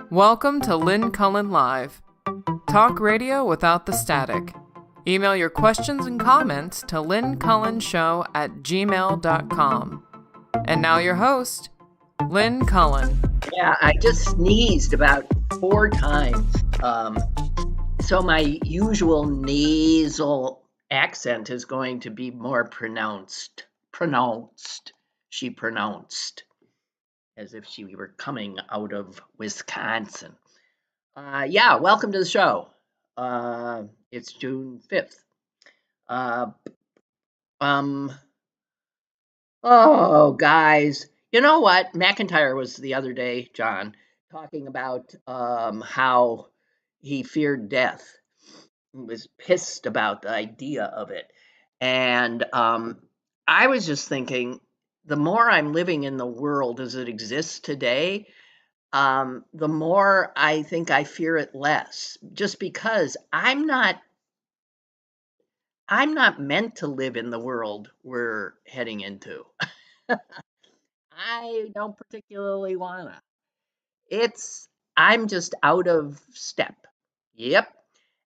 Welcome to Lynn Cullen Live. Talk radio without the static. Email your questions and comments to lynncullenshow@gmail.com. And now your host, Lynn Cullen. Yeah, I just sneezed about 4 times. So my usual nasal accent is going to be more pronounced. She pronounced, as if she were coming out of Wisconsin. Welcome to the show. It's June 5th. Guys, you know what? McIntyre was the other day, John, talking about how he feared death. He was pissed about the idea of it. And I was just thinking, the more I'm living in the world as it exists today, the more I think I fear it less. Just because I'm not meant to live in the world we're heading into. I don't particularly wanna. I'm just out of step. Yep.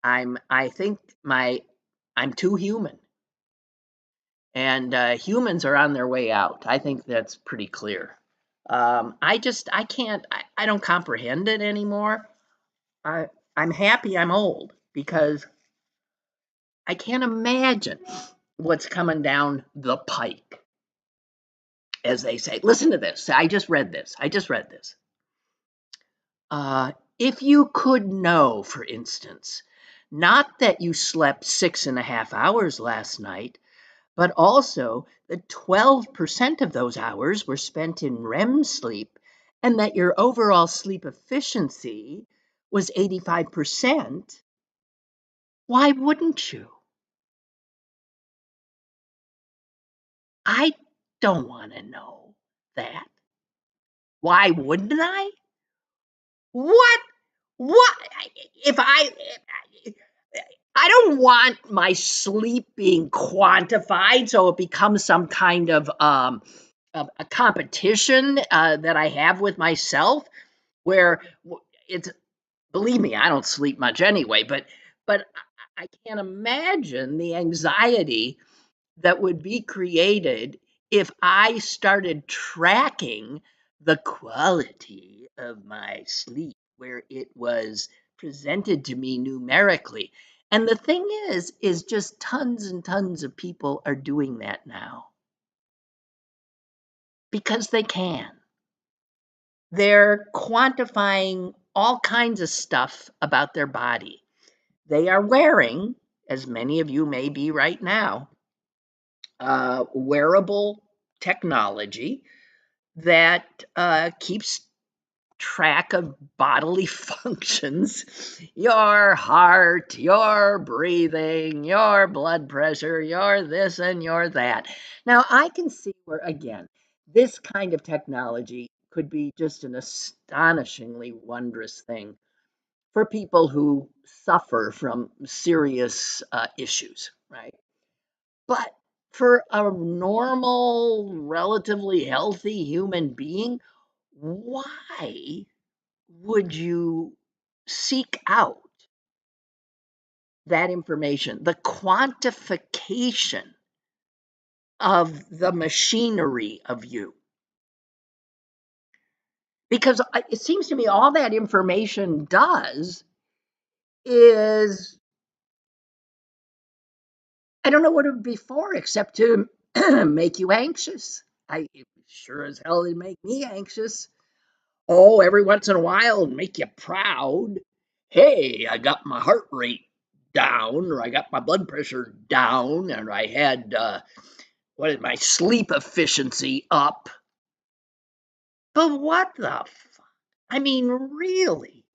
I think I'm too human. And humans are on their way out. I think that's pretty clear. I can't, I don't comprehend it anymore. I'm happy I'm old because I can't imagine what's coming down the pike, as they say. Listen to this. I just read this. If you could know, for instance, not that you slept 6.5 hours last night, but also that 12% of those hours were spent in REM sleep, and that your overall sleep efficiency was 85%, why wouldn't you? I don't want to know that. Why wouldn't I? What? What? If I don't want my sleep being quantified so it becomes some kind of a competition that I have with myself, where it's, believe me, I don't sleep much anyway, but I can't imagine the anxiety that would be created if I started tracking the quality of my sleep where it was presented to me numerically. And the thing is just tons and tons of people are doing that now because they can. They're quantifying all kinds of stuff about their body. They are wearing, as many of you may be right now, wearable technology that keeps track of bodily functions, your heart, your breathing, your blood pressure, your this and your that. Now, I can see where, again, this kind of technology could be just an astonishingly wondrous thing for people who suffer from serious issues, right? But for a normal, relatively healthy human being, why would you seek out that information, the quantification of the machinery of you? Because it seems to me all that information does is, I don't know what it would be for except to make you anxious. It sure as hell would make me anxious. Oh, every once in a while, make you proud. Hey, I got my heart rate down, or I got my blood pressure down, and I had my sleep efficiency up. But what the fuck? I mean, really?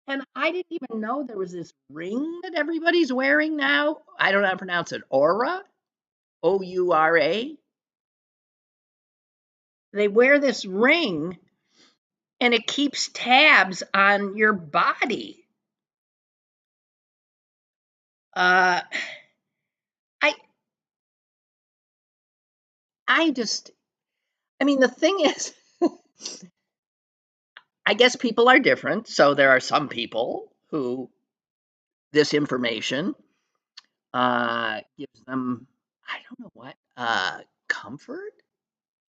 And I didn't even know there was this ring that everybody's wearing now. I don't know how to pronounce it. Aura? Oura? They wear this ring and it keeps tabs on your body. Uh, I, I just, I mean, the thing is, I guess people are different. So there are some people who this information gives them, I don't know what, comfort.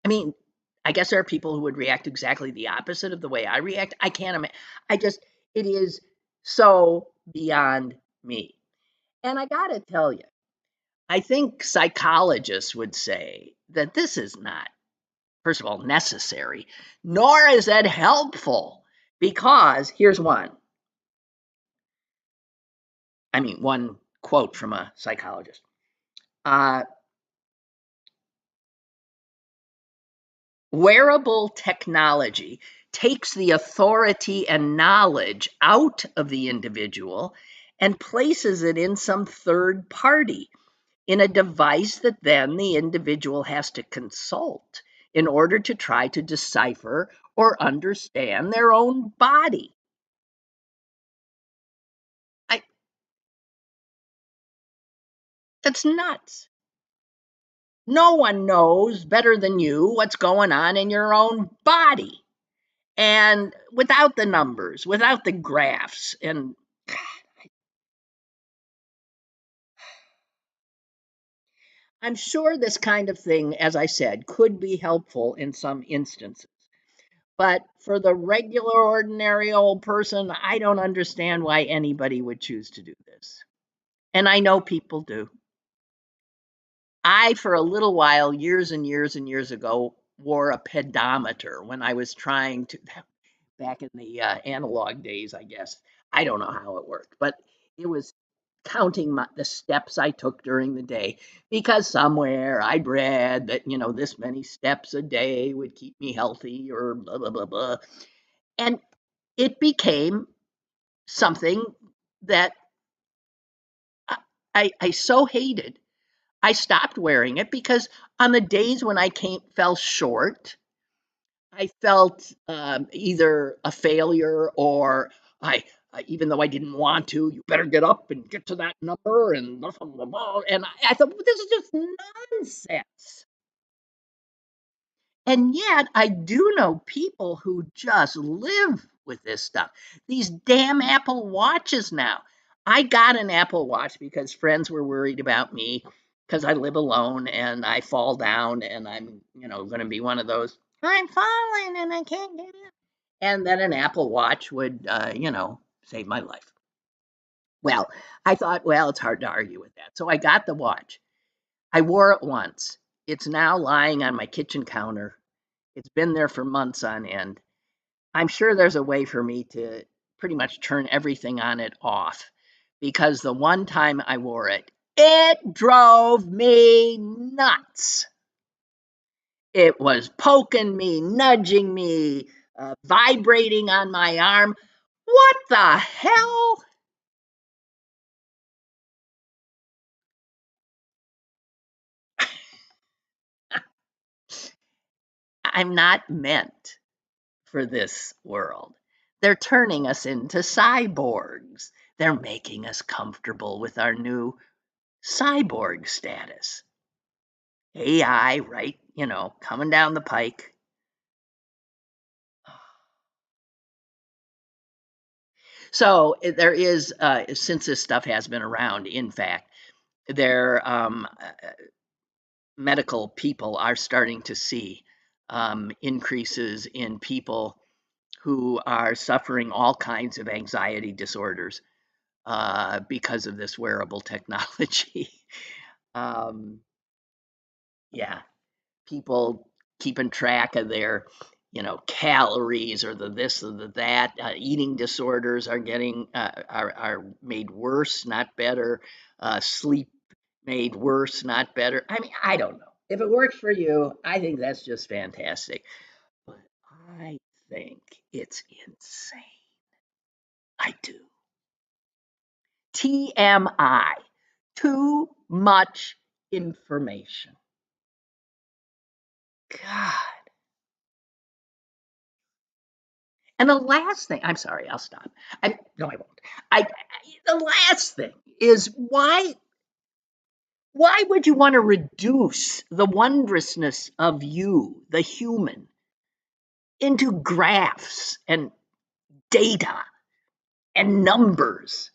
I mean, I guess there are people who would react exactly the opposite of the way I react. I can't imagine. I just, it is so beyond me. And I got to tell you, I think psychologists would say that this is not, first of all, necessary, nor is it helpful. Because here's one. I mean, one quote from a psychologist. Uh, Wearable technology takes the authority and knowledge out of the individual and places it in some third party, in a device that then the individual has to consult in order to try to decipher or understand their own body. I, that's nuts. No one knows better than you what's going on in your own body. And without the numbers, without the graphs, and I'm sure this kind of thing, as I said, could be helpful in some instances. But for the regular, ordinary old person, I don't understand why anybody would choose to do this. And I know people do. I, for a little while, years and years and years ago, wore a pedometer when I was trying to, back in the analog days, I guess. I don't know how it worked, but it was counting the steps I took during the day, because somewhere I'd read that, this many steps a day would keep me healthy, or blah, blah, blah, blah. And it became something that I so hated. I stopped wearing it because on the days when fell short, I felt either a failure, or even though I didn't want to, you better get up and get to that number, and blah, blah, blah. And I thought, well, this is just nonsense. And yet, I do know people who just live with this stuff. These damn Apple Watches now. I got an Apple Watch because friends were worried about me because I live alone and I fall down, and I'm, going to be one of those, I'm falling and I can't get up. And then an Apple Watch would, save my life. Well, I thought, well, it's hard to argue with that. So I got the watch. I wore it once. It's now lying on my kitchen counter. It's been there for months on end. I'm sure there's a way for me to pretty much turn everything on it off, because the one time I wore it, it drove me nuts. It was poking me, nudging me, vibrating on my arm. What the hell? I'm not meant for this world. They're turning us into cyborgs. They're making us comfortable with our new cyborg status. AI, right? Coming down the pike. So there is, since this stuff has been around, in fact, there medical people are starting to see increases in people who are suffering all kinds of anxiety disorders because of this wearable technology. um, yeah, people keeping track of their, calories, or the this or the that. Eating disorders are getting are made worse, not better. Sleep made worse, not better. I mean, I don't know. If it works for you, I think that's just fantastic. But I think it's insane. I do. TMI. Too much information. God. And the last thing, I'm sorry, I'll stop. No, I won't. The last thing is, why would you want to reduce the wondrousness of you, the human, into graphs and data and numbers.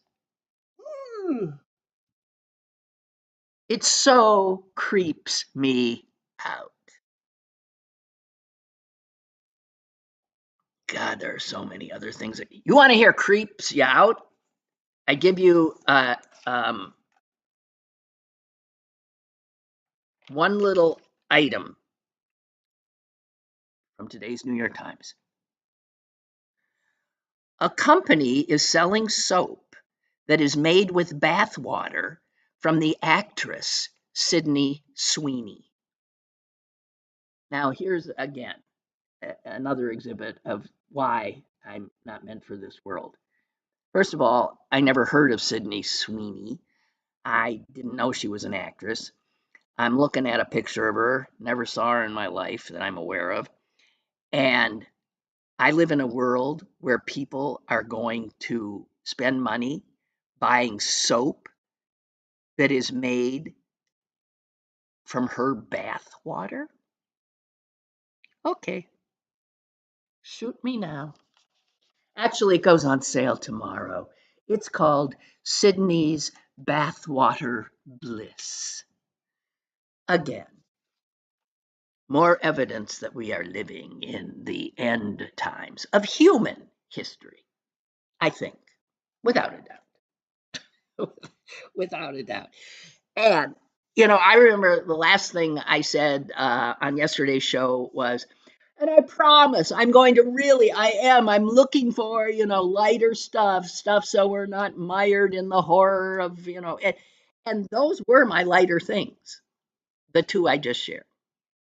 It so creeps me out. God, there are so many other things. You want to hear creeps you out? I give you one little item from today's New York Times. A company is selling soap that is made with bath water from the actress Sydney Sweeney. Now, here's again another exhibit of why I'm not meant for this world. First of all, I never heard of Sydney Sweeney. I didn't know she was an actress. I'm looking at a picture of her, never saw her in my life that I'm aware of. And I live in a world where people are going to spend money buying soap that is made from her bath water. Okay, shoot me now. Actually, it goes on sale tomorrow. It's called Sydney's Bathwater Bliss. Again, more evidence that we are living in the end times of human history, I think, without a doubt. Without a doubt. And, I remember the last thing I said on yesterday's show was, and I promise I'm going to I'm looking for, lighter stuff so we're not mired in the horror of, and those were my lighter things, the two I just shared.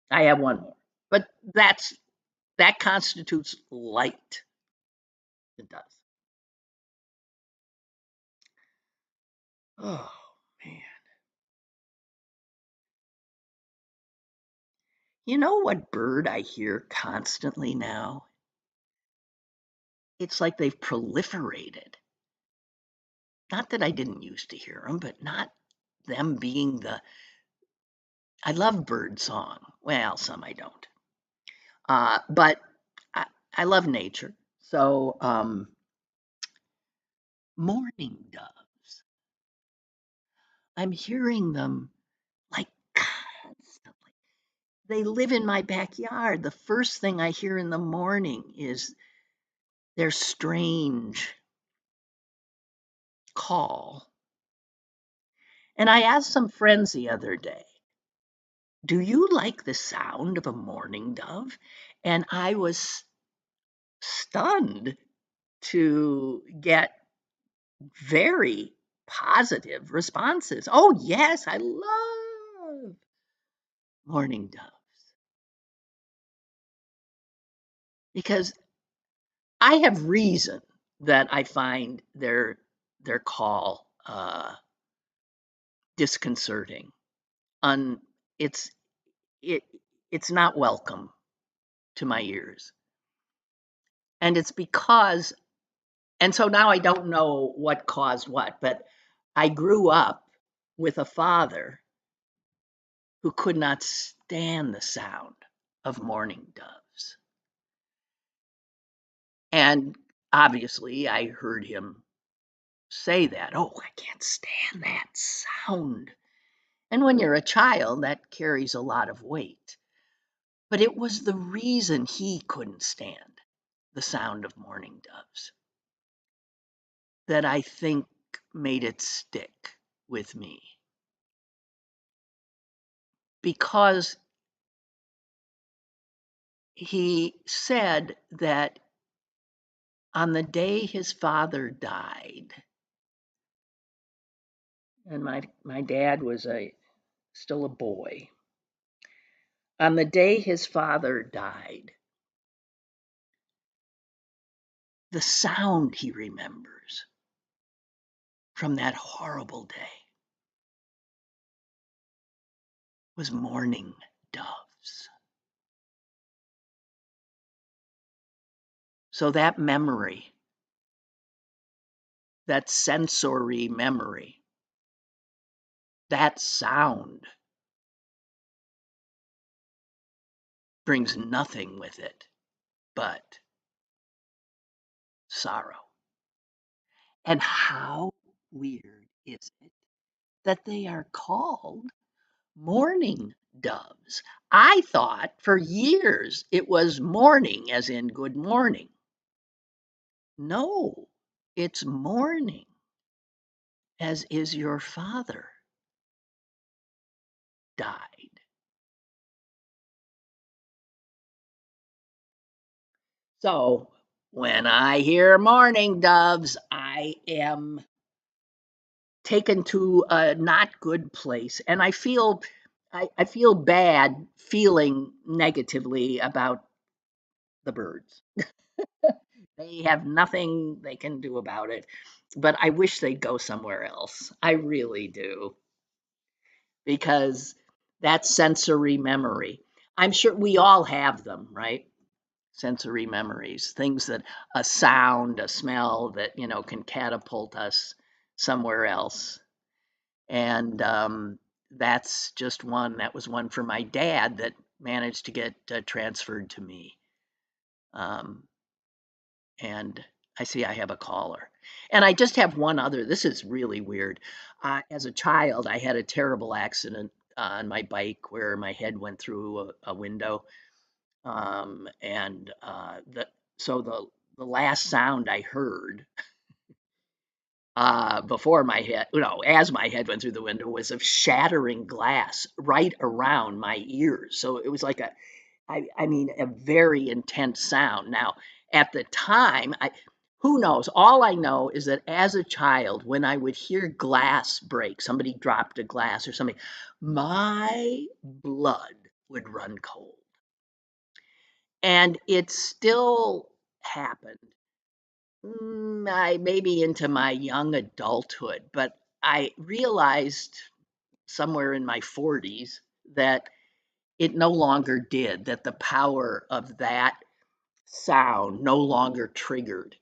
I have one more, but that constitutes light. It does. Oh, man. You know what bird I hear constantly now? It's like they've proliferated. Not that I didn't used to hear them, but not them being I love bird song. Well, some I don't. But I love nature. So, mourning doves. I'm hearing them like constantly. They live in my backyard. The first thing I hear in the morning is their strange call. And I asked some friends the other day, do you like the sound of a mourning dove? And I was stunned to get very positive responses. Oh, yes, I love mourning doves. Because I have reason that I find their call disconcerting. It's it it's not welcome to my ears. And it's because, and so now I don't know what caused what, but I grew up with a father who could not stand the sound of mourning doves. And obviously, I heard him say that. Oh, I can't stand that sound. And when you're a child, that carries a lot of weight. But it was the reason he couldn't stand the sound of mourning doves that I think made it stick with me. Because he said that on the day his father died, and my dad was still a boy, on the day his father died, the sound he remembers from that horrible day was mourning doves. So that memory, that sensory memory, that sound brings nothing with it but sorrow. And how weird is it that they are called mourning doves? I thought for years it was morning, as in good morning. No, it's mourning, as is your father died. So when I hear mourning doves, I am taken to a not good place, and I feel bad feeling negatively about the birds. They have nothing they can do about it, but I wish they'd go somewhere else. I really do, because that's sensory memory. I'm sure we all have them, right? Sensory memories, things that a sound, a smell that, can catapult us somewhere else. And that's just one. That was one for my dad that managed to get transferred to me. Um, and I see I have a caller. And I just have one other. This is really weird. As a child, I had a terrible accident on my bike where my head went through a window. And so the last sound I heard before my head, as my head went through the window, was of shattering glass right around my ears. So it was like I mean, a very intense sound. Now, at the time, who knows? All I know is that as a child, when I would hear glass break, somebody dropped a glass or something, my blood would run cold. And it still happened. Maybe into my young adulthood, but I realized somewhere in my 40s that it no longer did, that the power of that sound no longer triggered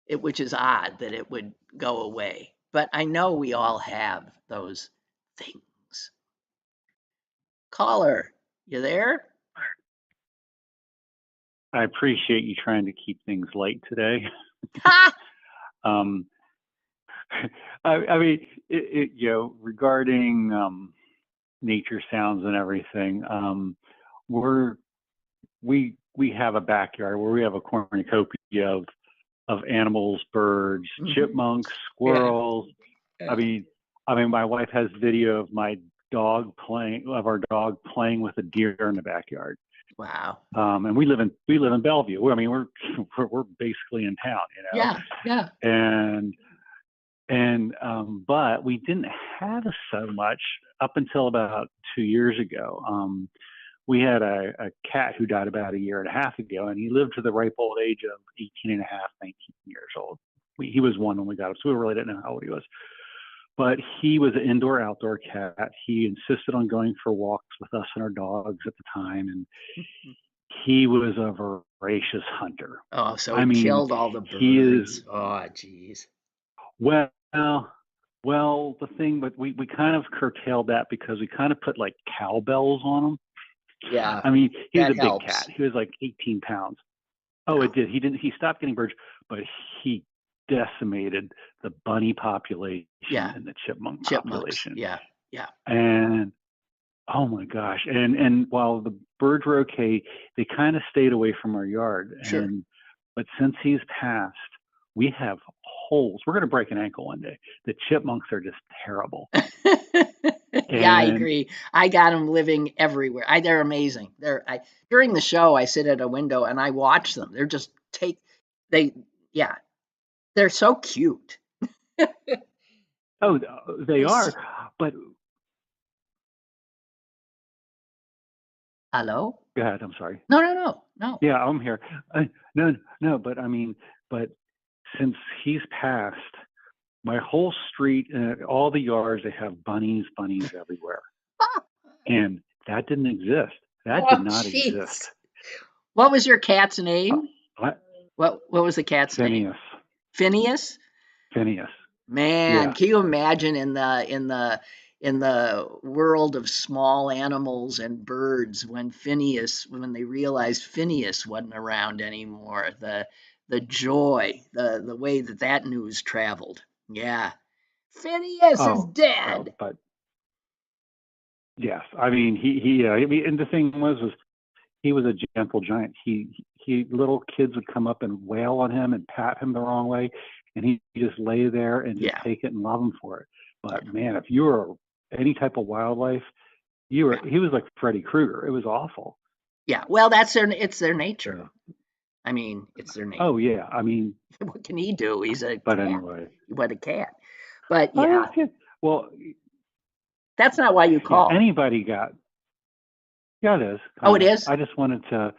it, which is odd that it would go away. But I know we all have those things. Caller, you there? I appreciate you trying to keep things light today. Ha! um, I mean, regarding nature sounds and everything, we have a backyard where we have a cornucopia of animals, birds, chipmunks, squirrels. Yeah. I mean, my wife has video of our dog playing with a deer in the backyard. Wow. And we live in Bellevue. I mean, we're basically in town, Yeah. But we didn't have so much up until about 2 years ago. We had a cat who died about a year and a half ago, and he lived to the ripe old age of 18 and a half, 19 years old. He was one when we got him, so we really didn't know how old he was. But he was an indoor-outdoor cat. He insisted on going for walks with us and our dogs at the time, and he was a voracious hunter. Oh, so he killed all the birds. Oh, geez. Well, the thing, but we kind of curtailed that because we kind of put like cowbells on him. Yeah. I mean, he was a helps. big cat. He was like 18 pounds. Oh, it did. He stopped getting birds, but he decimated the bunny population and the chipmunk population. Yeah. And oh my gosh. And while the birds were okay, they kind of stayed away from our yard. Sure. But since he's passed, we have holes. We're going to break an ankle one day. The chipmunks are just terrible. Yeah, I agree. I got them living everywhere. They're amazing. During the show, I sit at a window and I watch them. They're just they're so cute. Oh, they are. But hello? go ahead. I'm sorry. No. Yeah, I'm here. No, but I mean, since he's passed, my whole street, all the yards, they have bunnies everywhere. And that didn't exist. That did not exist. What was your cat's name? What was the cat's name? Phineas? Phineas. Man, yeah. Can you imagine in the world of small animals and birds when they realized Phineas wasn't around anymore, the the joy, the way that news traveled. Yeah. Phineas is dead. But yes, I mean and the thing was he was a gentle giant. He little kids would come up and wail on him and pat him the wrong way, and he just lay there and just take it and love him for it. But man, if you were any type of wildlife, he was like Freddy Krueger. It was awful. Yeah, well, it's their nature. I mean, it's their nature. Oh yeah, I mean, what can he do? He's a but cat. Anyway, what a cat. But yeah, well, that's not why you call. Anybody got. Yeah, it is. Oh, it is. I just wanted to.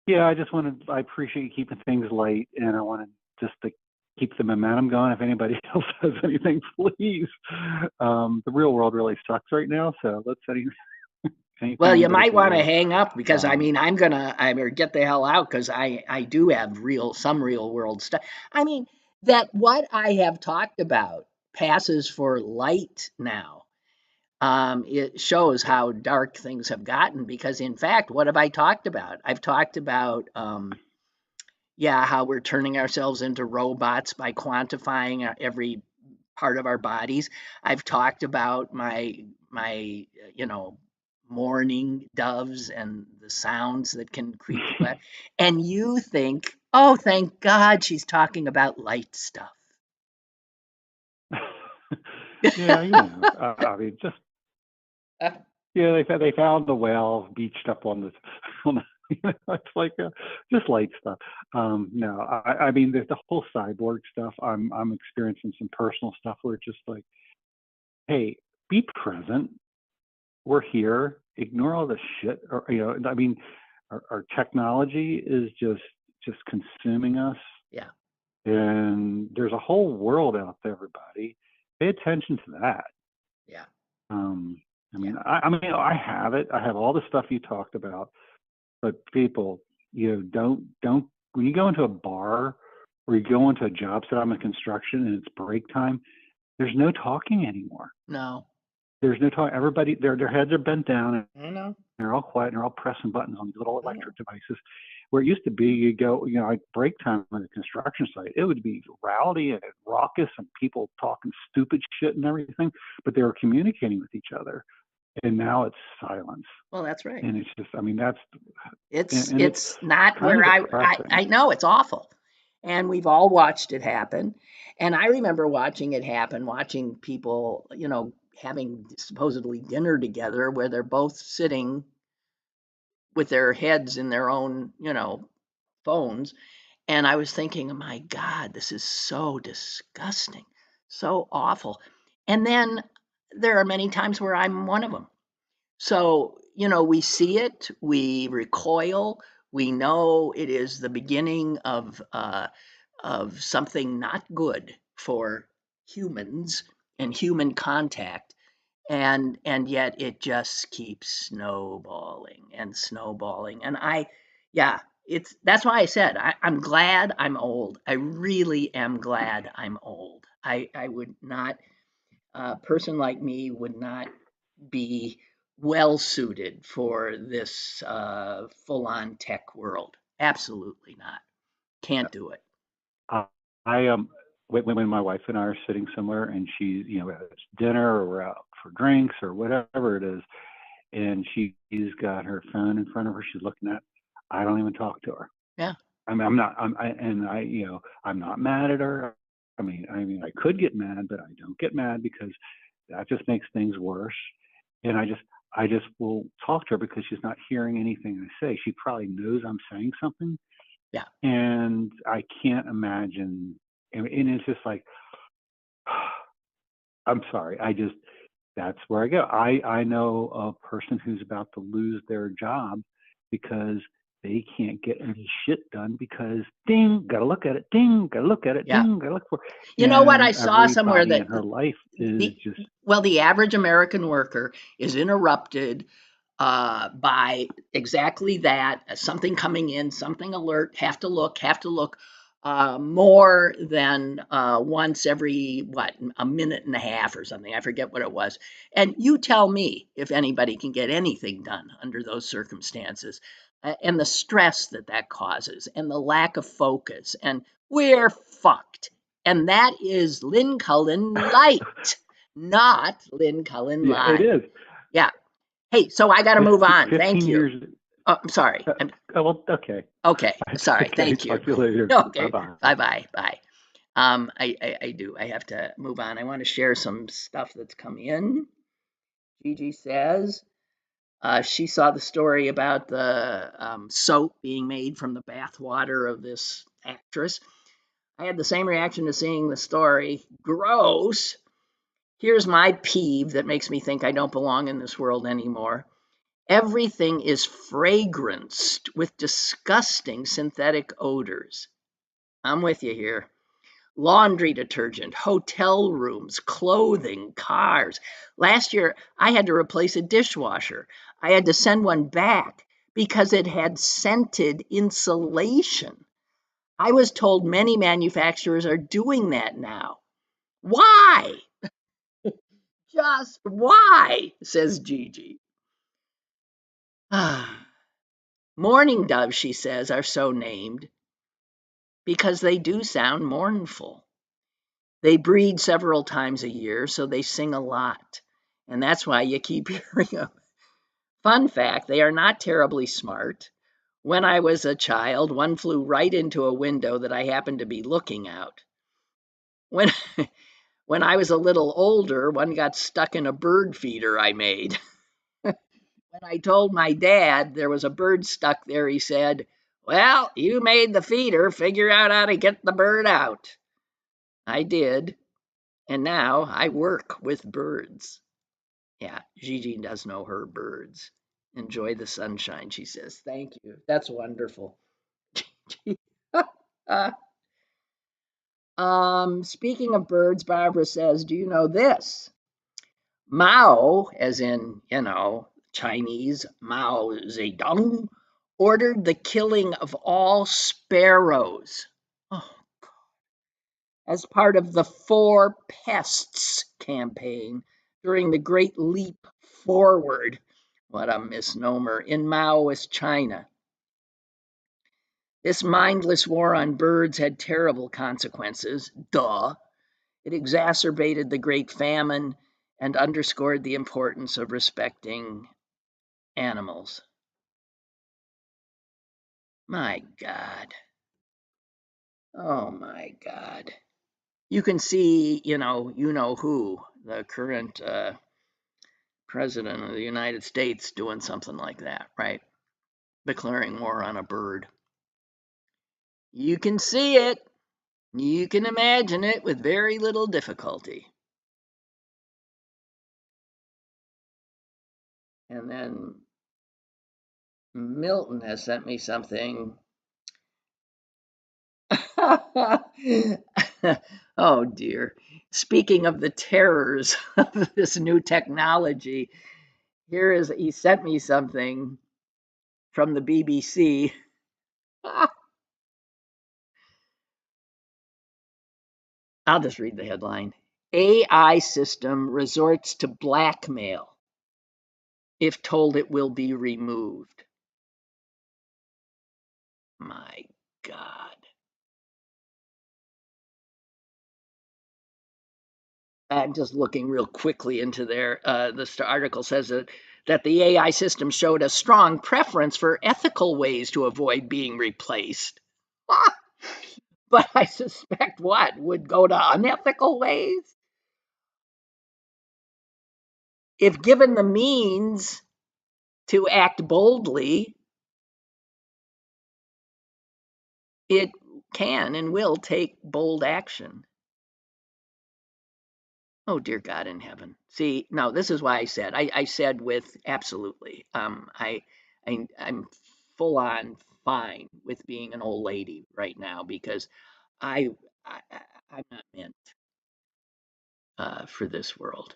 Yeah, I appreciate you keeping things light, and I wanted just to keep the momentum going. If anybody else has anything, please. The real world really sucks right now, so let's anything. Well, you might want to hang up because I mean, I'm gonna get the hell out because I do have some real world stuff. I mean, that what I have talked about passes for light now. It shows how dark things have gotten because, in fact, what have I talked about? I've talked about, how we're turning ourselves into robots by quantifying every part of our bodies. I've talked about my mourning doves and the sounds that can creep away. And you think, oh, thank God she's talking about light stuff. Yeah, I mean, just they found the whale beached up on the it's like just light stuff. No, I mean there's the whole cyborg stuff. I'm experiencing some personal stuff where it's just like, hey, be present. We're here. Ignore all the shit. Or I mean, our technology is just consuming us. Yeah. And there's a whole world out there, everybody. Pay attention to that. Yeah. I mean, I have it. I have all the stuff you talked about, but people, don't when you go into a bar or you go into a job site, I'm in construction and it's break time. There's no talking anymore. No. There's no talk. Everybody, their heads are bent down and I know. They're all quiet and they're all pressing buttons on these little electric devices. Where it used to be, you go, like break time on the construction site, it would be rowdy and raucous and people talking stupid shit and everything, but they were communicating with each other. And now it's silence. Well, that's right. And it's just, I mean, it's not where I know it's awful. And we've all watched it happen. And I remember watching it happen, watching people, having supposedly dinner together where they're both sitting with their heads in their own, phones. And I was thinking, oh my God, this is so disgusting, so awful. And then there are many times where I'm one of them. So, we see it, we recoil, we know it is the beginning of something not good for humans and human contact, and yet it just keeps snowballing and snowballing. And that's why I said I'm glad I'm old. I really am glad I'm old. I would not, a person like me would not be well suited for this full-on tech world. Absolutely not. Can't do it. I when my wife and I are sitting somewhere and she's, whether it's dinner or we're out for drinks or whatever it is, and she's got her phone in front of her, she's looking at, I don't even talk to her. Yeah. I mean, I'm not mad at her. I mean, I could get mad, but I don't get mad because that just makes things worse. And I just will talk to her because she's not hearing anything I say. She probably knows I'm saying something. Yeah. And I can't imagine. And it's just like, I'm sorry. That's where I go. I know a person who's about to lose their job because they can't get any shit done because ding, gotta look at it, ding, gotta look at it, ding, gotta look for it. You know what I saw somewhere that her life is the average American worker is interrupted by exactly that, something coming in, something alert, have to look, more than once every, a minute and a half or something. I forget what it was. And you tell me if anybody can get anything done under those circumstances. and the stress that causes and the lack of focus. And we're fucked. And that is Lynn Cullen light, not Lynn Cullen Yeah, it live. is. Yeah. Hey, so I got to move on. 15 Thank you. years. Oh, I'm sorry. Well, okay. Okay. Sorry. Okay. Thank you. Talk to you later. Okay. Bye-bye. Bye. Bye. I do. I have to move on. I want to share some stuff that's come in. Gigi says she saw the story about the soap being made from the bathwater of this actress. I had the same reaction to seeing the story. Gross. Here's my peeve that makes me think I don't belong in this world anymore. Everything is fragranced with disgusting synthetic odors. I'm with you here. Laundry detergent, hotel rooms, clothing, cars. Last year, I had to replace a dishwasher. I had to send one back because it had scented insulation. I was told many manufacturers are doing that now. Why? Just why? Says Gigi. Mourning doves, she says, are so named because they do sound mournful. They breed several times a year, so they sing a lot. And that's why you keep hearing them. Fun fact, they are not terribly smart. When I was a child, one flew right into a window that I happened to be looking out. When, when I was a little older, one got stuck in a bird feeder I made. When I told my dad there was a bird stuck there, he said, "Well, you made the feeder. Figure out how to get the bird out." I did, and now I work with birds. Yeah, Gigi does know her birds. Enjoy the sunshine, she says. Thank you. That's wonderful. Speaking of birds, Barbara says, do you know this? Mao, as in, Chinese, Mao Zedong, ordered the killing of all sparrows. Oh, as part of the Four Pests campaign during the Great Leap Forward, what a misnomer, in Maoist China. This mindless war on birds had terrible consequences. Duh. It exacerbated the Great Famine and underscored the importance of respecting animals. My God. Oh my God. You can see, you know who, the current president of the United States doing something like that, right? Declaring war on a bird. You can see it. You can imagine it with very little difficulty. And then Milton has sent me something. Oh dear. Speaking of the terrors of this new technology, he sent me something from the BBC. I'll just read the headline. AI system resorts to blackmail if told it will be removed. My God. I'm just looking real quickly into there. This article says that the AI system showed a strong preference for ethical ways to avoid being replaced. But I suspect what would go to unethical ways? If given the means to act boldly, it can and will take bold action. Oh, dear God in heaven. See, no, this is why I said with absolutely. I'm full on fine with being an old lady right now because I, I I'm not meant for this world.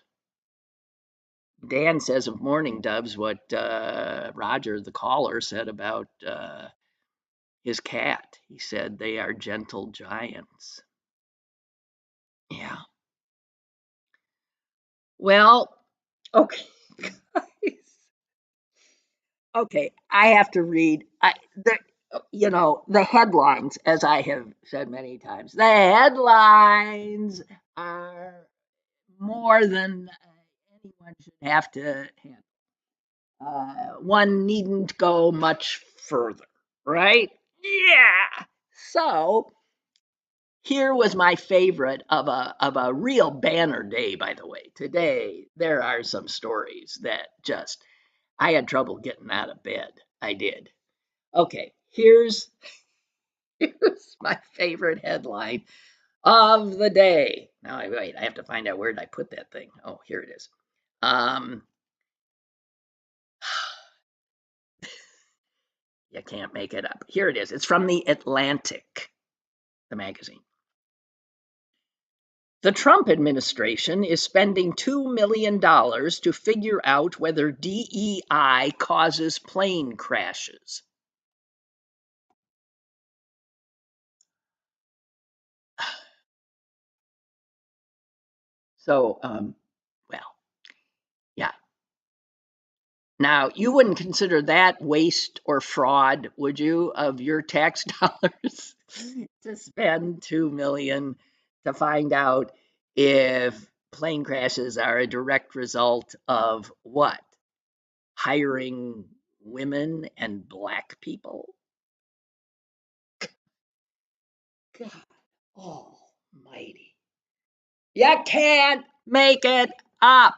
Dan says of mourning doves what Roger the caller said about his cat. He said they are gentle giants. Yeah. Well, okay, guys. Okay, I have to read. The headlines, as I have said many times, the headlines are more than anyone should have to handle. One needn't go much further, right? Yeah. So here was my favorite of a real banner day, by the way. Today there are some stories that just I had trouble getting out of bed. I did. Okay, here's my favorite headline of the day. Now wait, I have to find out where did I put that thing. Oh, here it is. Um, you can't make it up. Here it is. It's from the Atlantic, the magazine. The Trump administration is spending $2 million to figure out whether DEI causes plane crashes. So, well, yeah. Now, you wouldn't consider that waste or fraud, would you, of your tax dollars to spend 2 million to find out if plane crashes are a direct result of what? Hiring women and black people? God almighty. You can't make it up.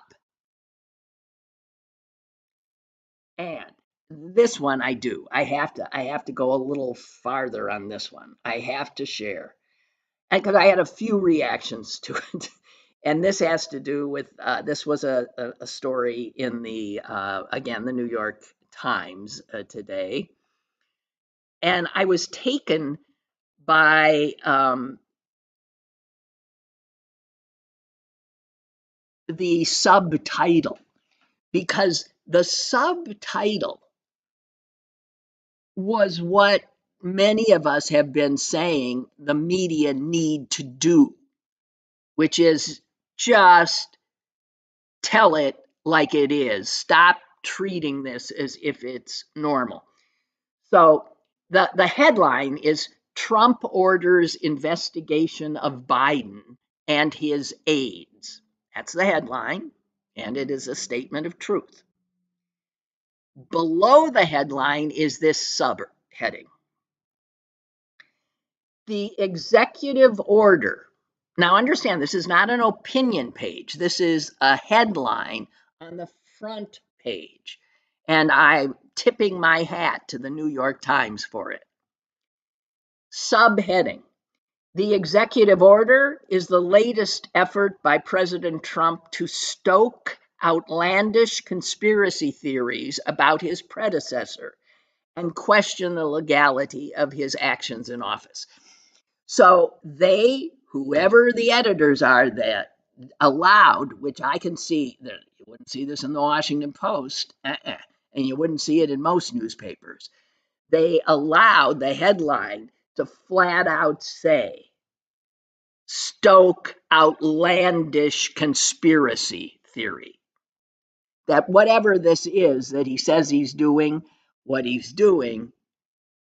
And this one I do. I have to go a little farther on this one. I have to share. And because I had a few reactions to it. And this has to do with this was a story in the again the New York Times today, and I was taken by the subtitle because the subtitle was what many of us have been saying the media need to do, which is just tell it like it is. Stop treating this as if it's normal. So the headline is Trump orders investigation of Biden and his aides. That's the headline, and it is a statement of truth. Below the headline is this subheading: the executive order. Now, understand, this is not an opinion page. This is a headline on the front page. And I'm tipping my hat to the New York Times for it. Subheading: the executive order is the latest effort by President Trump to stoke outlandish conspiracy theories about his predecessor and question the legality of his actions in office. So they, whoever the editors are, that allowed, which I can see, that you wouldn't see this in the Washington Post, and you wouldn't see it in most newspapers. They allowed the headline to flat out say, stoke outlandish conspiracy theory. That whatever this is that he says he's doing, what he's doing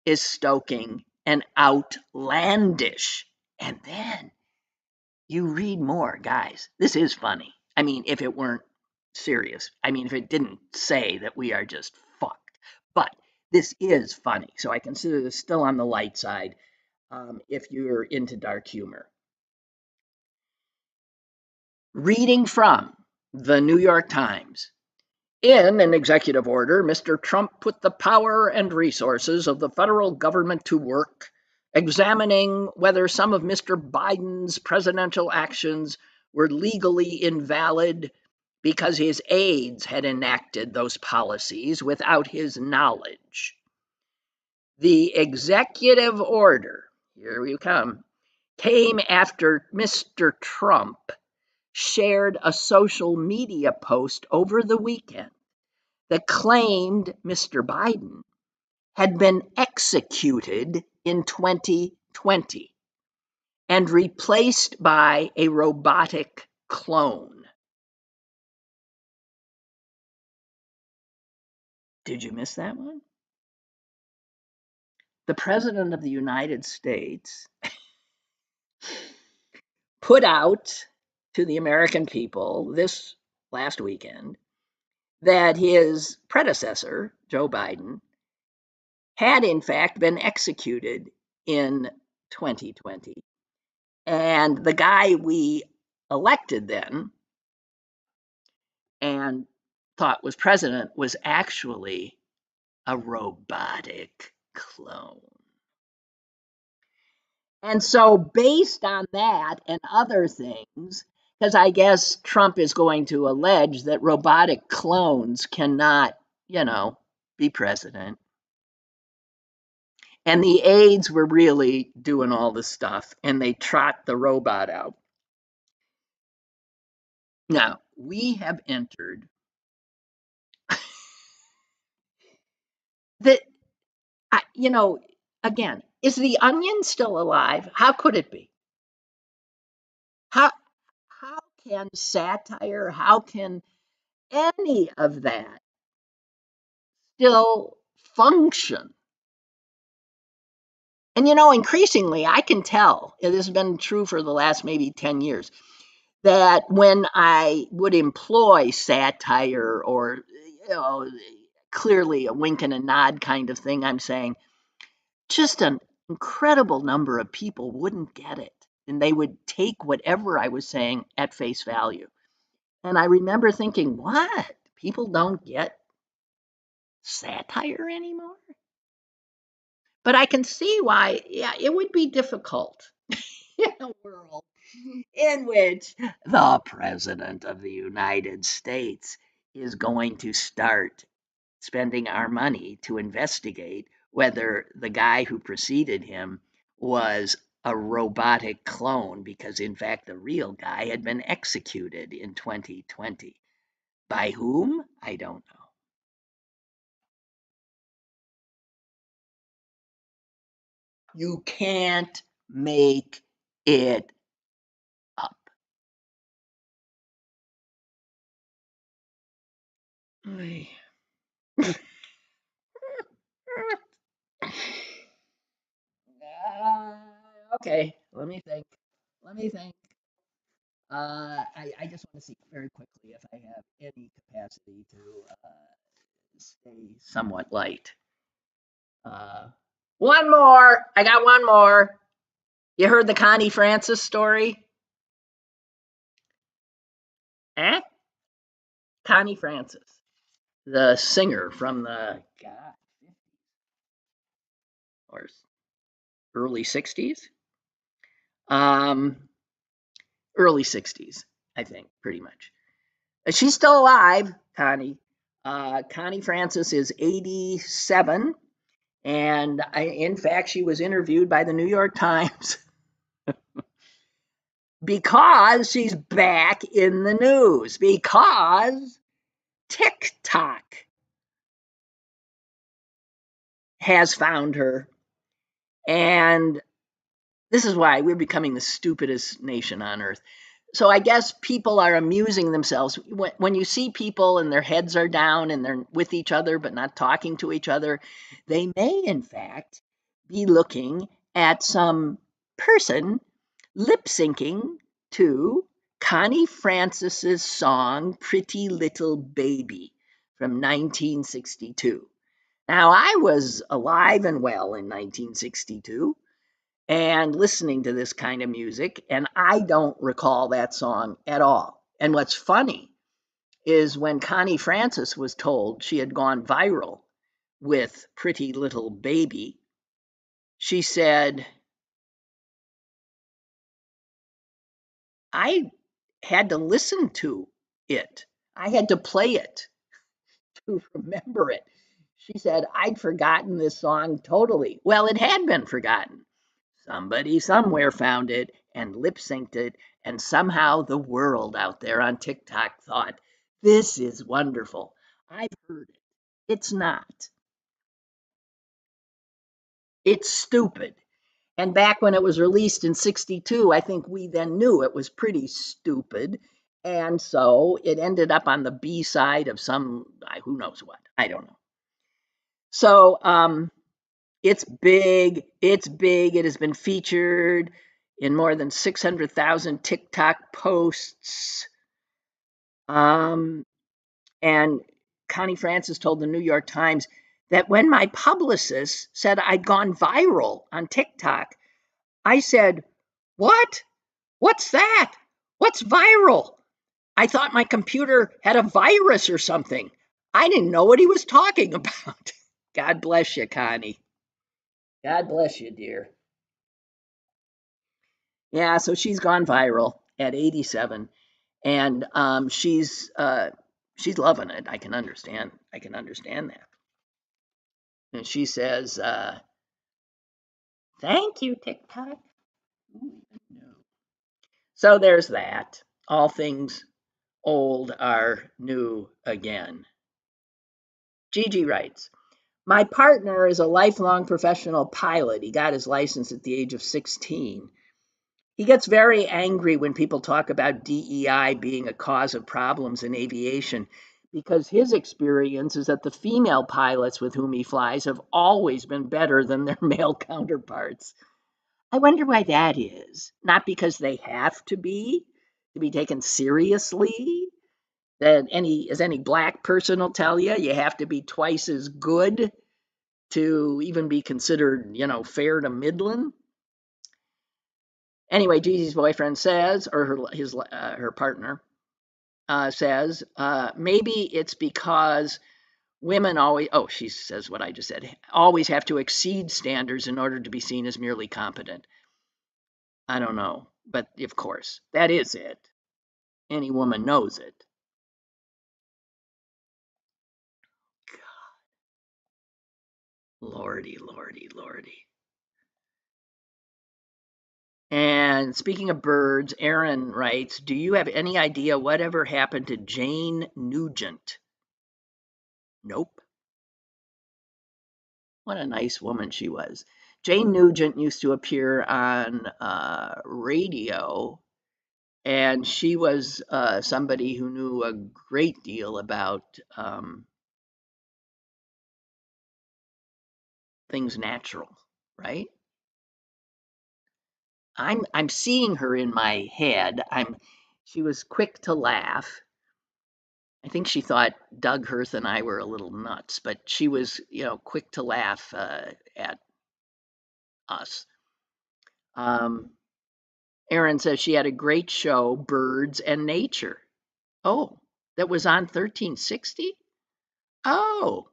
is stoking an outlandish. And then you read more, guys. This is funny. I mean, if it weren't serious, I mean, if it didn't say that we are just fucked, but this is funny. So I consider this still on the light side if you're into dark humor. Reading from the New York Times. In an executive order, Mr. Trump put the power and resources of the federal government to work, examining whether some of Mr. Biden's presidential actions were legally invalid because his aides had enacted those policies without his knowledge. The executive order, here we come, came after Mr. Trump shared a social media post over the weekend that claimed Mr. Biden had been executed in 2020 and replaced by a robotic clone. Did you miss that one? The President of the United States put out to the American people this last weekend that his predecessor, Joe Biden, had in fact been executed in 2020. And the guy we elected then and thought was president was actually a robotic clone. And so, based on that and other things, because I guess Trump is going to allege that robotic clones cannot, be president. And the aides were really doing all the stuff, and they trot the robot out. Now, we have entered the, again, is the onion still alive? How could it be? How can satire, how can any of that still function? And increasingly, I can tell, it has been true for the last maybe 10 years, that when I would employ satire or, clearly a wink and a nod kind of thing, I'm saying just an incredible number of people wouldn't get it. And they would take whatever I was saying at face value. And I remember thinking, what? People don't get satire anymore? But I can see why, yeah, it would be difficult in a world in which the President of the United States is going to start spending our money to investigate whether the guy who preceded him was a robotic clone, because in fact the real guy had been executed in 2020. By whom? I don't know. You can't make it up. Okay, let me think. Let me think. I just want to see very quickly if I have any capacity to stay somewhat light. Uh, one more. I got one more. You heard the Connie Francis story? Eh? Connie Francis, the singer from the or early 60s. Early 60s, I think, pretty much. She's still alive, Connie. Connie Francis is 87, and in fact, she was interviewed by the New York Times because she's back in the news, because TikTok has found her, and this is why we're becoming the stupidest nation on earth. So I guess people are amusing themselves. When you see people and their heads are down and they're with each other but not talking to each other, they may in fact be looking at some person lip syncing to Connie Francis's song Pretty Little Baby from 1962. Now, I was alive and well in 1962 and listening to this kind of music, and I don't recall that song at all. And what's funny is when Connie Francis was told she had gone viral with Pretty Little Baby, she said, I had to listen to it. I had to play it to remember it. She said, I'd forgotten this song totally. Well, it had been forgotten. Somebody somewhere found it and lip synced it, and somehow the world out there on TikTok thought, this is wonderful. I've heard it. It's not. It's stupid. And back when it was released in 62, I think we then knew it was pretty stupid. And so it ended up on the B side of some, who knows what. I don't know. So it's big. It's big. It has been featured in more than 600,000 TikTok posts. And Connie Francis told the New York Times that when my publicist said I'd gone viral on TikTok, I said, "What? What's that? What's viral?" I thought my computer had a virus or something. I didn't know what he was talking about. God bless you, Connie. God bless you, dear. Yeah, so she's gone viral at 87, and she's loving it. I can understand. I can understand that. And she says, "Thank you, TikTok." So there's that. All things old are new again. Gigi writes, my partner is a lifelong professional pilot. He got his license at the age of 16. He gets very angry when people talk about DEI being a cause of problems in aviation because his experience is that the female pilots with whom he flies have always been better than their male counterparts. I wonder why that is. Not because they have to be taken seriously. That any black person will tell you, you have to be twice as good to even be considered, fair to middling. Anyway, Gigi's boyfriend says, or her partner says, maybe it's because women always, she says what I just said, always have to exceed standards in order to be seen as merely competent. I don't know, but of course, that is it. Any woman knows it. Lordy, lordy, lordy. And speaking of birds, Aaron writes, do you have any idea whatever happened to Jane Nugent? Nope. What a nice woman she was. Jane Nugent used to appear on radio, and she was somebody who knew a great deal about things natural, right? I'm seeing her in my head. She was quick to laugh. I think she thought Doug Hirth and I were a little nuts, but she was, quick to laugh at us. Aaron says she had a great show, Birds and Nature. Oh, that was on 1360? Oh,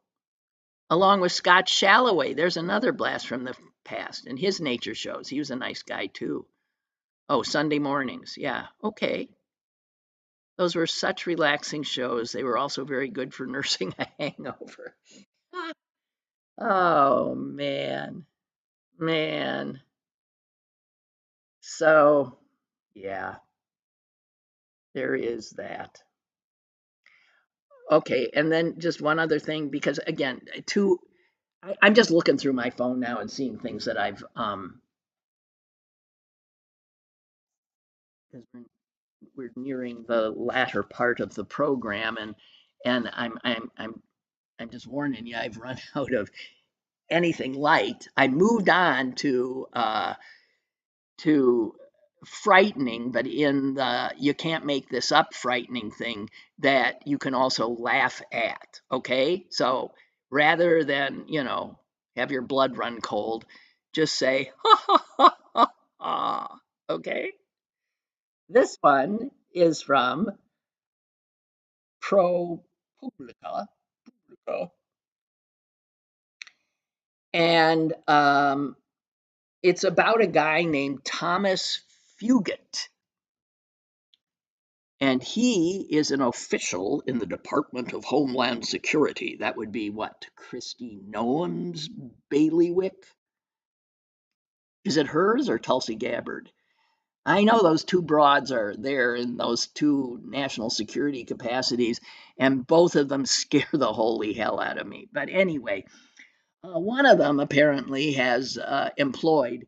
along with Scott Shalloway. There's another blast from the past and his nature shows. He was a nice guy too. Oh, Sunday mornings. Yeah, okay. Those were such relaxing shows. They were also very good for nursing a hangover. Oh, man. Man. So, yeah, there is that. Okay, and then just one other thing, because again, I'm just looking through my phone now and seeing things that I've because we're nearing the latter part of the program, and I'm just warning you, I've run out of anything light. I moved on to frightening, but in the you can't make this up frightening thing that you can also laugh at. Okay, so rather than have your blood run cold, just say ha ha ha ha ha. Okay, this one is from ProPublica, and it's about a guy named Thomas Fugit. And he is an official in the Department of Homeland Security. That would be what? Kristi Noem's bailiwick? Is it hers or Tulsi Gabbard? I know those two broads are there in those two national security capacities, and both of them scare the holy hell out of me. But anyway, one of them apparently has employed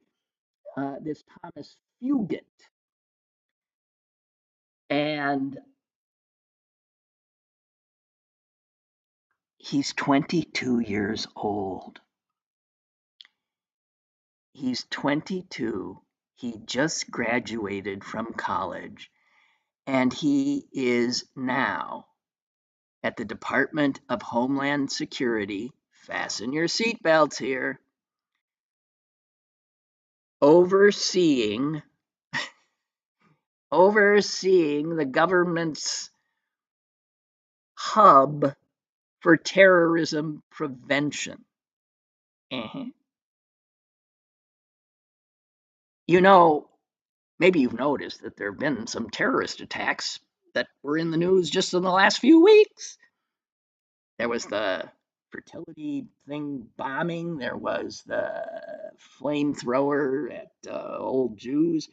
this Thomas Fugit. And He's 22 years old. He's 22. He just graduated from college, and he is now at the Department of Homeland Security. Fasten your seatbelts here. Overseeing the government's hub for terrorism prevention. Uh-huh. You know, maybe you've noticed that there have been some terrorist attacks that were in the news just in the last few weeks. There was the fertility thing bombing. There was the flamethrower at old Jews.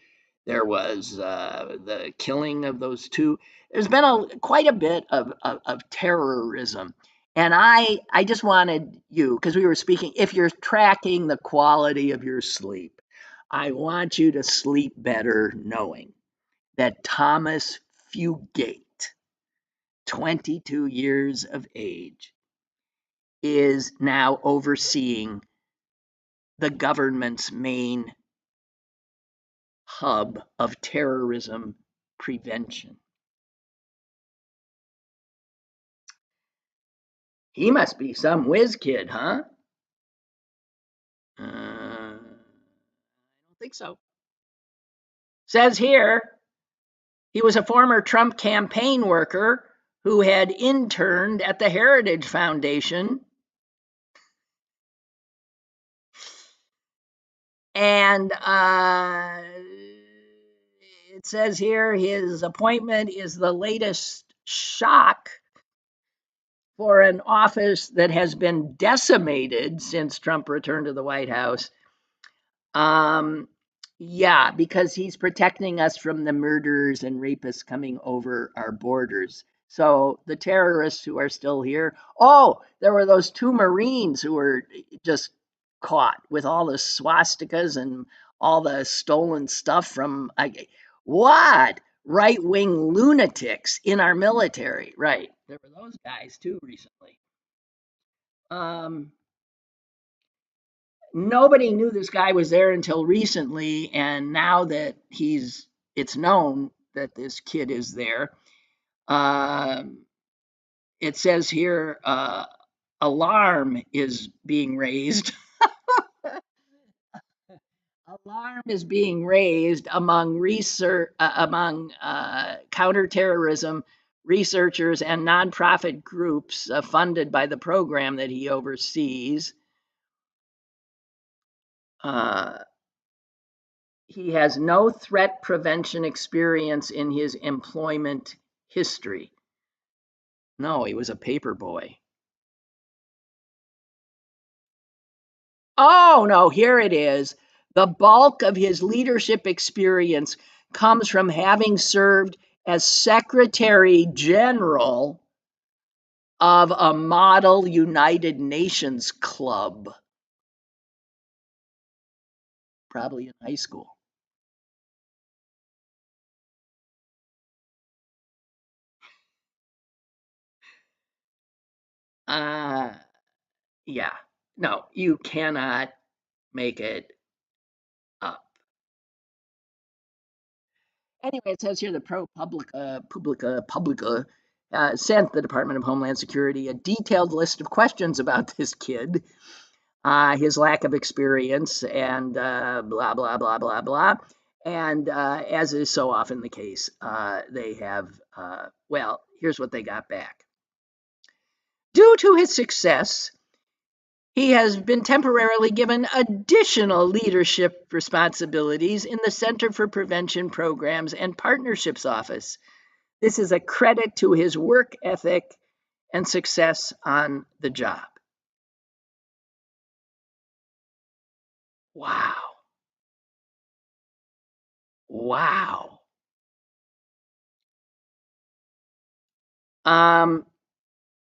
There was the killing of those two. There's been quite a bit of terrorism. And I just wanted you, because we were speaking, if you're tracking the quality of your sleep, I want you to sleep better knowing that Thomas Fugate, 22 years of age, is now overseeing the government's main hub of terrorism prevention. He must be some whiz kid, huh? I don't think so. Says here, he was a former Trump campaign worker who had interned at the Heritage Foundation. And it says here his appointment is the latest shock for an office that has been decimated since Trump returned to the White House. Yeah, because he's protecting us from the murderers and rapists coming over our borders. So the terrorists who are still here, oh, there were those two Marines who were just caught with all the swastikas and all the stolen stuff from what? Right-wing lunatics in our military. Right. There were those guys too recently. Nobody knew this guy was there until recently, and now that it's known that this kid is there. It says here, alarm is being raised. Alarm is being raised among counterterrorism researchers and nonprofit groups funded by the program that he oversees. He has no threat prevention experience in his employment history. No, he was a paper boy. Oh, no, here it is. The bulk of his leadership experience comes from having served as Secretary General of a model United Nations club, probably in high school. Yeah, no, you cannot make it up. Anyway, it says here the Publica sent the Department of Homeland Security a detailed list of questions about this kid, his lack of experience, and blah, blah, blah, blah, blah. And as is so often the case, they have, well, here's what they got back. Due to his success, he has been temporarily given additional leadership responsibilities in the Center for Prevention Programs and Partnerships Office. This is a credit to his work ethic and success on the job. Wow. Wow.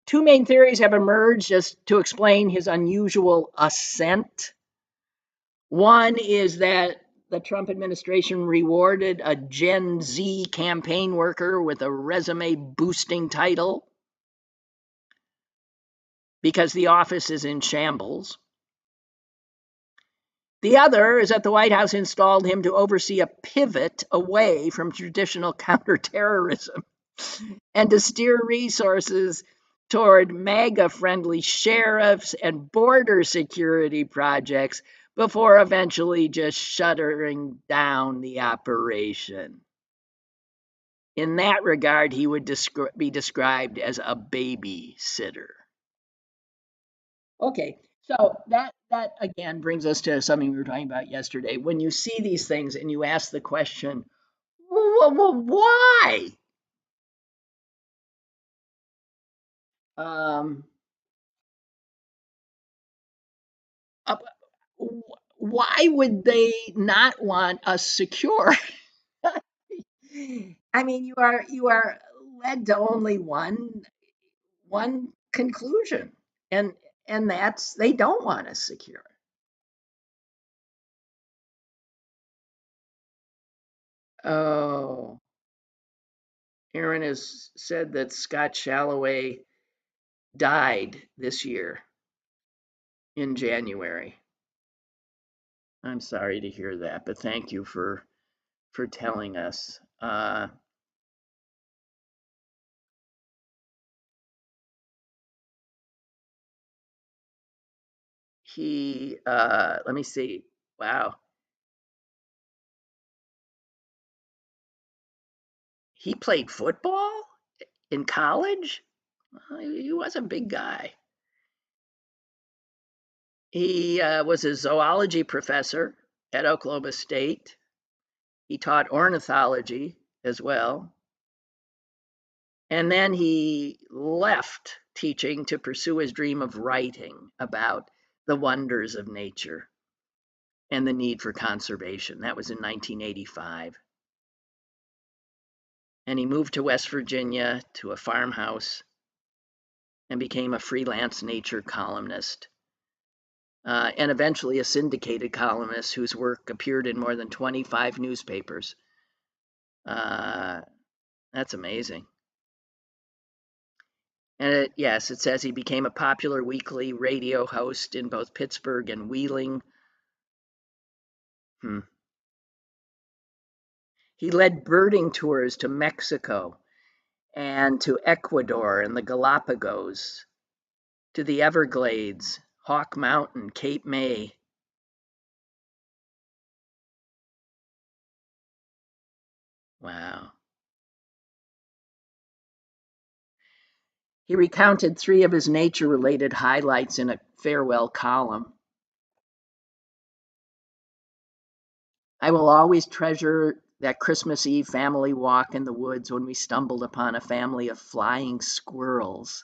Two main theories have emerged as to explain his unusual ascent. One is that the Trump administration rewarded a Gen Z campaign worker with a resume boosting title. because the office is in shambles. The other is that the White House installed him to oversee a pivot away from traditional counterterrorism and to steer resources toward MAGA-friendly sheriffs and border security projects before eventually just shuttering down the operation. In that regard, he would be described as a babysitter. Okay, so that again brings us to something we were talking about yesterday. When you see these things and you ask the question, why? Um, uh, why would they not want us secure? I mean, you are led to only one conclusion, and that's they don't want us secure. Oh, Aaron has said that Scott Shalloway died this year in January. I'm sorry to hear that, but thank you for telling us. Let me see. Wow, he played football in college. He was a big guy. He was a zoology professor at Oklahoma State. He taught ornithology as well. And then he left teaching to pursue his dream of writing about the wonders of nature and the need for conservation. That was in 1985. And he moved to West Virginia to a farmhouse and became a freelance nature columnist, and eventually a syndicated columnist whose work appeared in more than 25 newspapers. That's amazing. And yes, it says he became a popular weekly radio host in both Pittsburgh and Wheeling. He led birding tours to Mexico and to Ecuador and the Galapagos, to the Everglades, Hawk Mountain, Cape May. Wow. He recounted 3 of his nature-related highlights in a farewell column. I will always treasure that Christmas Eve family walk in the woods when we stumbled upon a family of flying squirrels.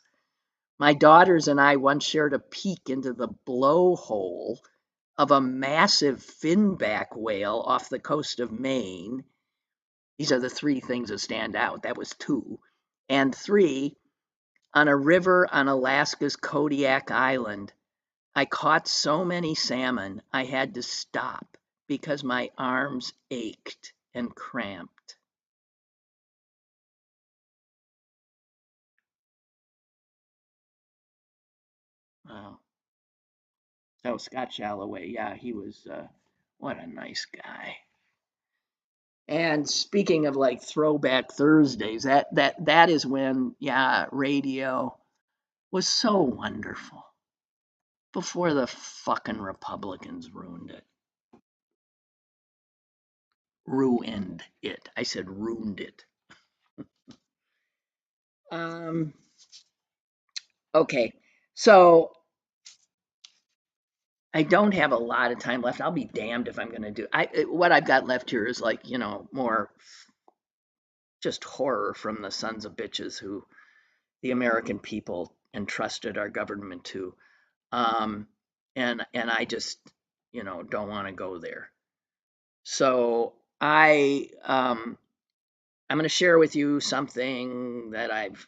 My daughters and I once shared a peek into the blowhole of a massive finback whale off the coast of Maine. These are the 3 things that stand out. That was 2. And 3, on a river on Alaska's Kodiak Island, I caught so many salmon I had to stop because my arms ached and cramped. Wow. Oh, Scott Shalloway. Yeah, he was, what a nice guy. And speaking of like throwback Thursdays, that is when, yeah, radio was so wonderful before the fucking Republicans ruined it. Ruined it. I said ruined it. Um, okay, so I don't have a lot of time left. I'll be damned if I'm going to do. What I've got left here is like, more just horror from the sons of bitches who the American people entrusted our government to. Um, and I just, don't want to go there. So I'm going to share with you something that I've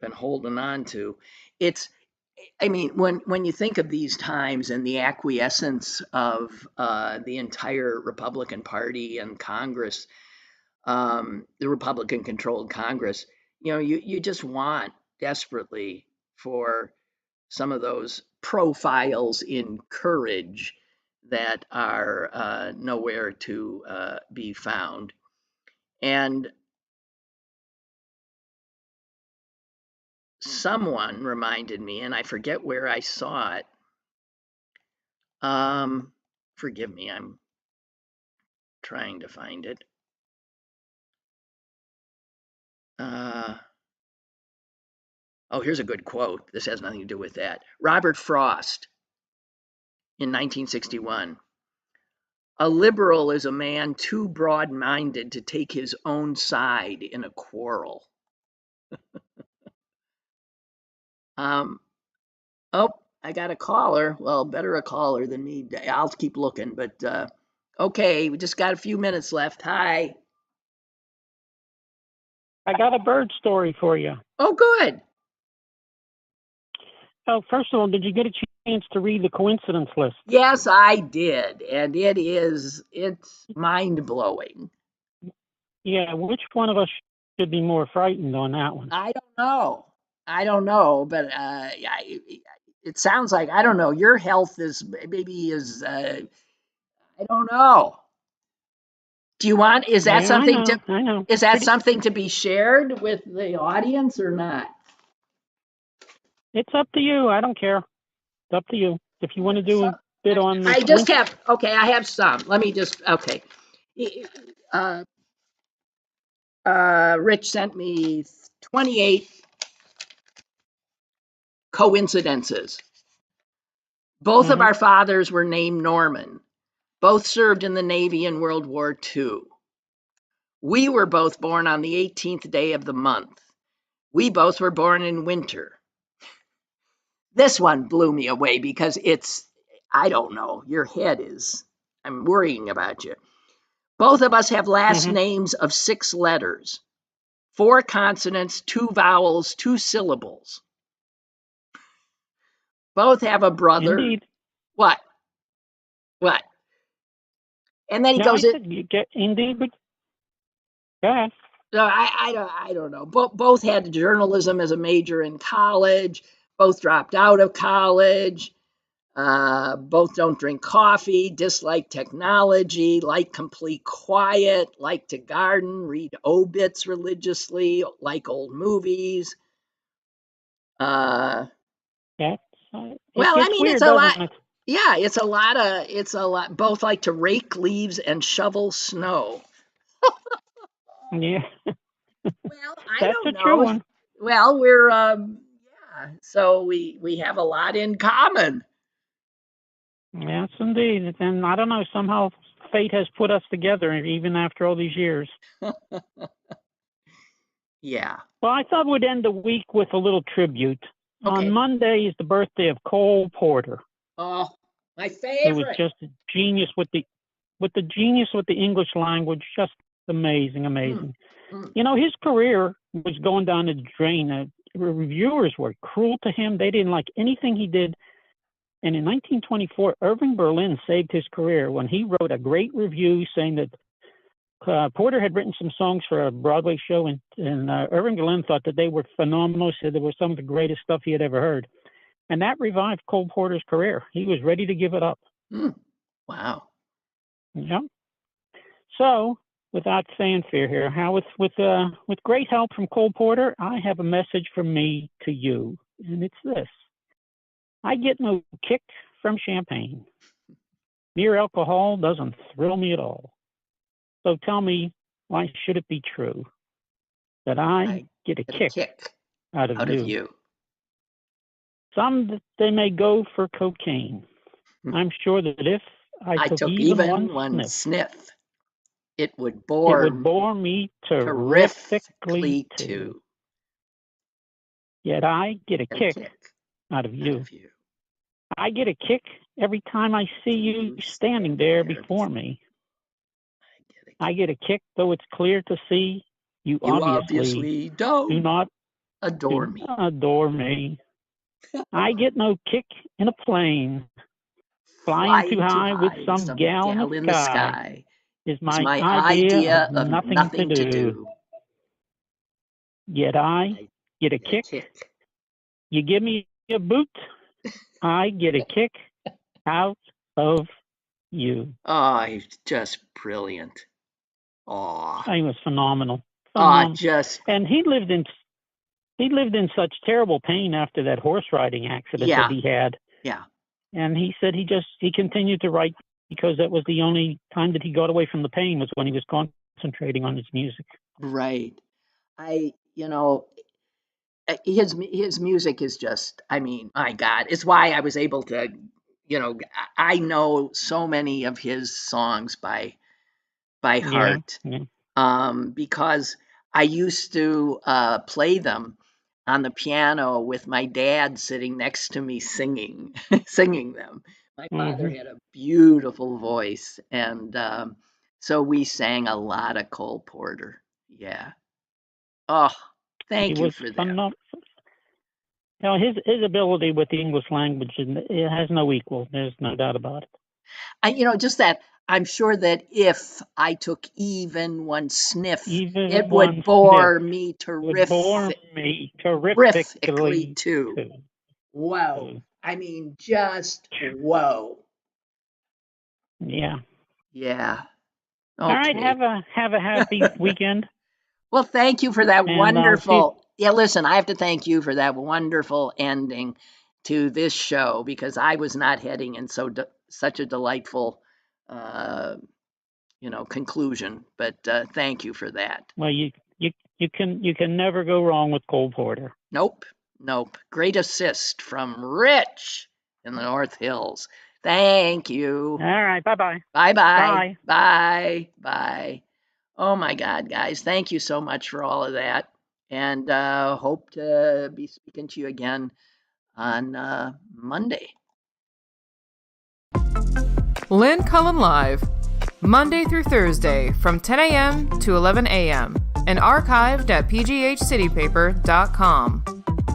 been holding on to. I mean, when you think of these times and the acquiescence of the entire Republican Party and Congress, the Republican-controlled Congress, you just want desperately for some of those profiles in courage that are nowhere to be found. And someone reminded me, and I forget where I saw it. Forgive me, I'm trying to find it. Oh, here's a good quote. This has nothing to do with that. Robert Frost in 1961. A liberal is a man too broad-minded to take his own side in a quarrel. Oh, I got a caller. Well, better a caller than me. I'll keep looking, but okay, we just got a few minutes left. Hi. I got a bird story for you. Oh, good. Oh, first of all, did you get a chance to read the coincidence list? Yes, I did, and it's mind-blowing. Yeah, which one of us should be more frightened on that one? I don't know, but it sounds like, I don't know, your health is I don't know. Do you want, is that Yeah, something I know. is that something to be shared with the audience or not? It's up to you. I don't care. It's up to you. If you want to do a bit on the I have some. Let me just, okay. Rich sent me 28 coincidences. Both of our fathers were named Norman. Both served in the Navy in World War II. We were both born on the 18th day of the month. We both were born in winter. This one blew me away because I don't know, I'm worrying about you. Both of us have last names of 6 letters, 4 consonants, 2 vowels, 2 syllables. Both have a brother. Indeed. What? And then he goes, you get indeed, but go ahead. No, I don't know. Both had journalism as a major in college. Both dropped out of college. Both don't drink coffee, dislike technology, like complete quiet, like to garden, read obits religiously, like old movies. Well, I mean, weird, it's a lot. It? Yeah, it's a lot. Both like to rake leaves and shovel snow. Yeah. Well, I That's don't a true know. one. Well, we're so we have a lot in common. Yes, indeed. And I don't know, somehow fate has put us together even after all these years. Yeah. Well, I thought we'd end the week with a little tribute. Okay. On Monday is the birthday of Cole Porter. Oh, my favorite. Who was just a genius with the English language, just amazing. You know, his career was going down the drain. Reviewers were cruel to him. They didn't like anything he did. And in 1924, Irving Berlin saved his career when he wrote a great review saying that Porter had written some songs for a Broadway show, and Irving Berlin thought that they were phenomenal, said they were some of the greatest stuff he had ever heard. And that revived Cole Porter's career. He was ready to give it up. Wow. Yeah. So, without fanfare here, with great help from Cole Porter, I have a message from me to you, and it's this. I get no kick from champagne. Mere alcohol doesn't thrill me at all. So tell me, why should it be true that I get a kick out of you? Some, they may go for cocaine. I'm sure that if I took even one sniff, it would bore me terrifically too. Yet I get a kick out of you. I get a kick every time I see you standing there before me. I get a kick, though it's clear to see you obviously do not adore me. I get no kick in a plane. Flying too high with some gal in the sky is my idea of nothing to do. Yet I get a kick You give me a boot, I get a kick out of you. Oh, he's just brilliant. Oh, He was phenomenal. oh, And he lived in such terrible pain after that horse riding accident that he had. Yeah. And he said he continued to write because that was the only time that he got away from the pain, was when he was concentrating on his music. Right. His music is just, I mean, my God, it's why I was able to, I know so many of his songs by heart. Because I used to play them on the piano with my dad sitting next to me singing them. My father had a beautiful voice, and so we sang a lot of Cole Porter. Yeah. Oh, thank you for that. His ability with the English language, it has no equal. There's no doubt about it. Just that I'm sure that if I took even one sniff, it would bore me terrifically too. Whoa. I mean, just whoa. Yeah. Yeah. Okay. All right. Have a happy weekend. Well, thank you for that wonderful. Yeah, listen, I have to thank you for that wonderful ending to this show, because I was not heading in such a delightful, conclusion. But thank you for that. Well, you can never go wrong with Cole Porter. Nope. Great assist from Rich in the North Hills. Thank you. All right. Bye-bye. Bye-bye. Bye. Oh, my God, guys. Thank you so much for all of that. And hope to be speaking to you again on Monday. Lynn Cullen Live, Monday through Thursday from 10 a.m. to 11 a.m. and archived at pghcitypaper.com.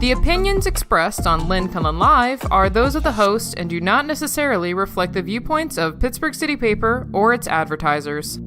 The opinions expressed on Lynn Cullen Live are those of the host and do not necessarily reflect the viewpoints of Pittsburgh City Paper or its advertisers.